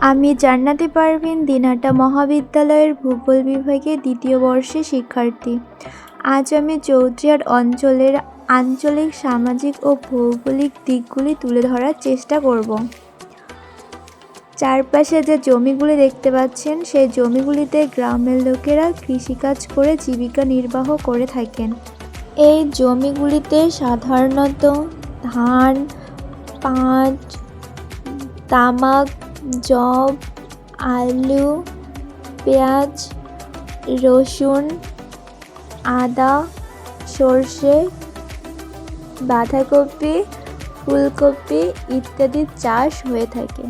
আমি জান্নাতি পারভিন দিনহাটা মহাবিদ্যালয়ের ভূগোল বিভাগে দ্বিতীয় বর্ষের শিক্ষার্থী। আজ আমি চৌধুরীহাট অঞ্চলের আঞ্চলিক, সামাজিক ও ভৌগোলিক দিকগুলি তুলে ধরার চেষ্টা করব। চারপাশে যে জমিগুলি দেখতে পাচ্ছেন, সেই জমিগুলিতে গ্রামের লোকেরা কৃষিকাজ করে জীবিকা নির্বাহ করে থাকেন। এই জমিগুলিতে সাধারণত ধান, পাট, তামাক, যব, আলু, পেঁয়াজ, রসুন, আদা, সর্ষে, বাঁধাকপি, ফুলকপি ইত্যাদি চাষ হয়ে থাকে।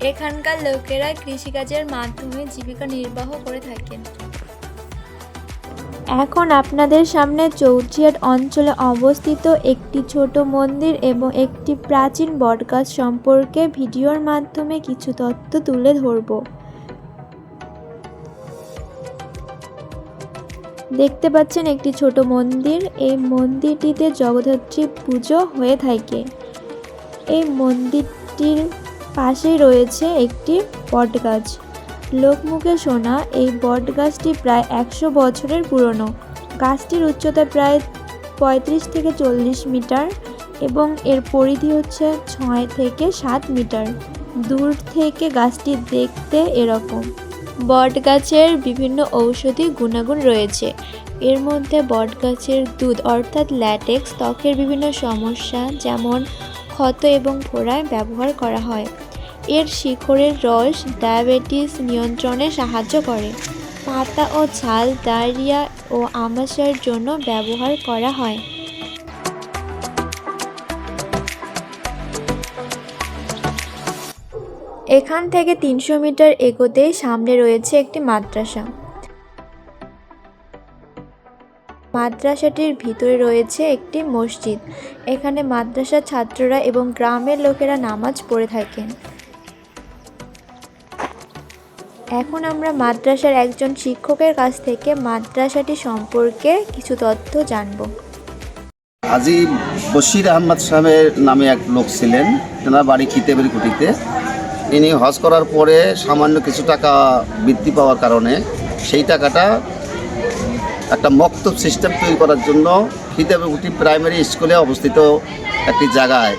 এখানকার লোকেরা কৃষিকাজের মাধ্যমে জীবিকা নির্বাহ করে থাকেন। এখন আপনাদের সামনে চৌধুরীহাট অঞ্চলে অবস্থিত একটি ছোট মন্দির এবং একটি প্রাচীন বটগাছ সম্পর্কে ভিডিওর মাধ্যমে কিছু তথ্য তুলে ধরব। দেখতে পাচ্ছেন একটি ছোট মন্দির। এই মন্দিরটিতে জগদ্ধাত্রী পুজো হয়ে থাকে। এই মন্দিরটির পাশেই রয়েছে একটি বটগাছ। লোকমুখে শোনা এই বটগাছটি প্রায় 100 বছরের পুরনো। গাছটির উচ্চতা প্রায় 35 থেকে 40 মিটার এবং এর পরিধি হচ্ছে 6 থেকে 7 মিটার। দূর থেকে গাছটি দেখতে এরকম। বটগাছের বিভিন্ন ঔষধি গুণাগুণ রয়েছে। এর মধ্যে বটগাছের দুধ অর্থাৎ ল্যাটেক্স ত্বকের বিভিন্ন সমস্যা যেমন ক্ষত এবং ফোড়ায় ব্যবহার করা হয়। এর শিকড়ের রস ডায়াবেটিস নিয়ন্ত্রণে সাহায্য করে। পাতা ও ছাল ডায়রিয়া ও আমাশয়ের জন্য ব্যবহার করা হয়। এখান থেকে 300 মিটার এগোতেই সামনে রয়েছে একটি মাদ্রাসা। মাদ্রাসাটির ভিতরে রয়েছে একটি মসজিদ। এখানে মাদ্রাসার ছাত্ররা এবং গ্রামের লোকেরা নামাজ পড়ে থাকেন। এখন আমরা মাদ্রাসার একজন শিক্ষকের কাছ থেকে মাদ্রাসাটি সম্পর্কে কিছু তথ্য জানব। হাজী বশির আহমদ সাহেবের নামে এক লোক ছিলেন, তেনার বাড়ি কিতেবের কুটিতে। ইনি হজ করার পরে সামান্য কিছু টাকা বৃত্তি পাওয়ার কারণে সেই টাকাটা একটা মক্তব সিস্টেম তৈরি করার জন্য কিতেবের কুটি প্রাইমারি স্কুলে অবস্থিত একটি জায়গায়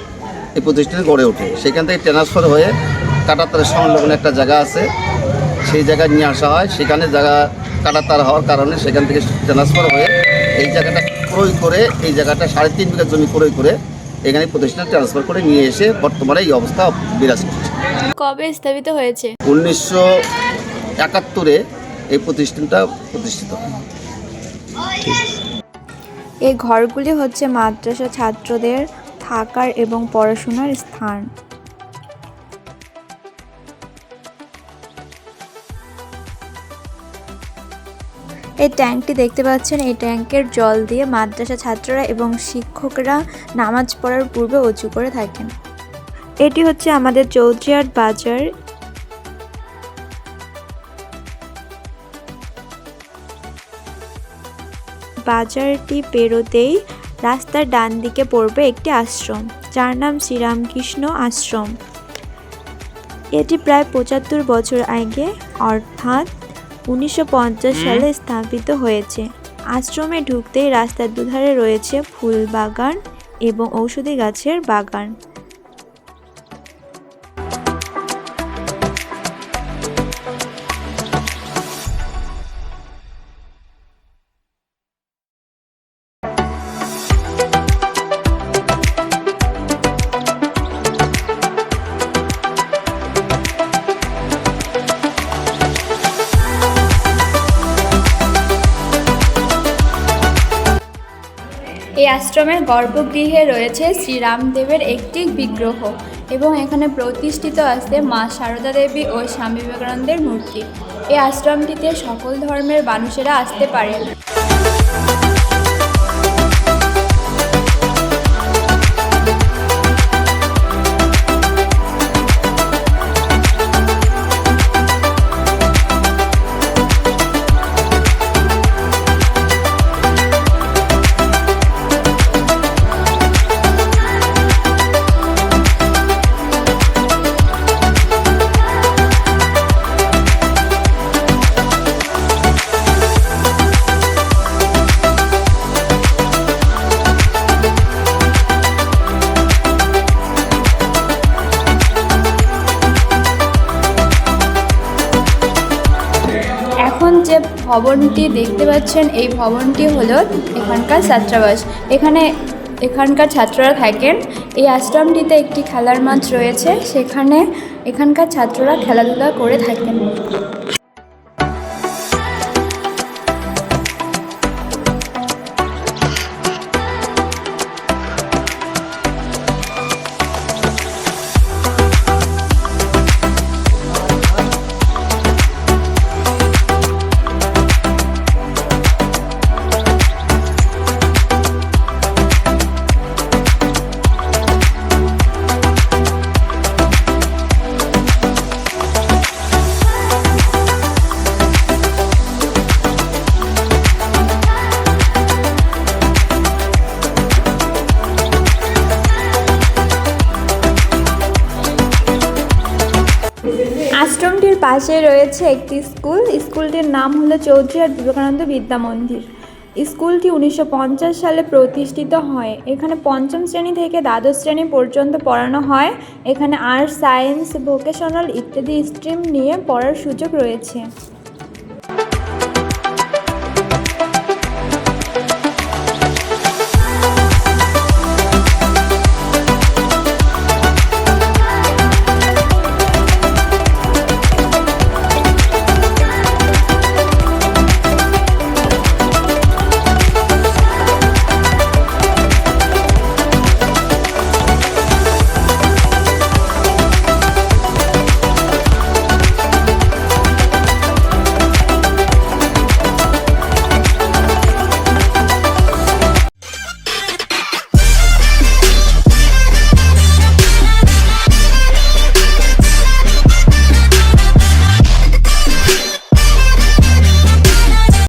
এই প্রতিষ্ঠান গড়ে ওঠে। সেখান থেকে ট্রান্সফার হয়ে কাটাতারের সংলগ্ন একটা জায়গা আছে, সেই জায়গায় নিয়ে আসা হয়। সেখানে জায়গা কাটাতার হওয়ার কারণে সেখান থেকে ট্রান্সফার হয়ে এই জায়গাটা ক্রয় করে, এই জায়গাটা 3.5 বিঘা জমি ক্রয় করে এখানে প্রতিষ্ঠান ট্রান্সফার করে নিয়ে এসে বর্তমানে এই অবস্থা বিরাজ করছে। কবে স্থাপিত হয়েছে? 1971-এ এই প্রতিষ্ঠানটা প্রতিষ্ঠিত হয়। এই ঘরগুলি হচ্ছে মাদ্রাসা ছাত্রদের থাকার এবং পড়াশোনার স্থান। এই ট্যাঙ্কটি দেখতে পাচ্ছেন, এই ট্যাঙ্কের জল দিয়ে মাদ্রাসা ছাত্ররা এবং শিক্ষকরা নামাজ পড়ার পূর্বে ওযু করে থাকেন। এটি হচ্ছে আমাদের চৌধুরীহাট বাজার। বাজারটি পেরোতেই রাস্তার ডান দিকে পড়বে একটি আশ্রম, যার নাম শ্রীরামকৃষ্ণ আশ্রম। এটি প্রায় 75 বছর আগে অর্থাৎ 1950 সালে স্থাপিত হয়েছে। আশ্রমে ঢুকতেই রাস্তার দুধারে রয়েছে ফুল বাগান এবং ঔষধি গাছের বাগান। এই আশ্রমের গর্ভগৃহে রয়েছে শ্রীরামদেবের একটি বিগ্রহ এবং এখানে প্রতিষ্ঠিত আছে মা সারদা দেবী ও স্বামী বিবেকানন্দের মূর্তি। এই আশ্রমটিতে সকল ধর্মের মানুষেরা আসতে পারেন। যে ভবনটি দেখতে পাচ্ছেন এই ভবনটি হলো এখানকার ছাত্রাবাস। এখানকার ছাত্ররা থাকেন। এই আশ্রমটিতে একটি খেলার মাঠ রয়েছে, সেখানে এখানকার ছাত্ররা খেলাধুলা করে থাকেন। আশ্রমটির পাশে রয়েছে একটি স্কুলটির নাম হলো চৌধুরী আর বিবেকানন্দ বিদ্যা মন্দির। স্কুলটি 1950 সালে প্রতিষ্ঠিত হয়। এখানে পঞ্চম শ্রেণী থেকে দ্বাদশ শ্রেণী পর্যন্ত পড়ানো হয়। এখানে আর্টস, সায়েন্স, ভোকেশনাল ইত্যাদি স্ট্রিম নিয়ে পড়ার সুযোগ রয়েছে।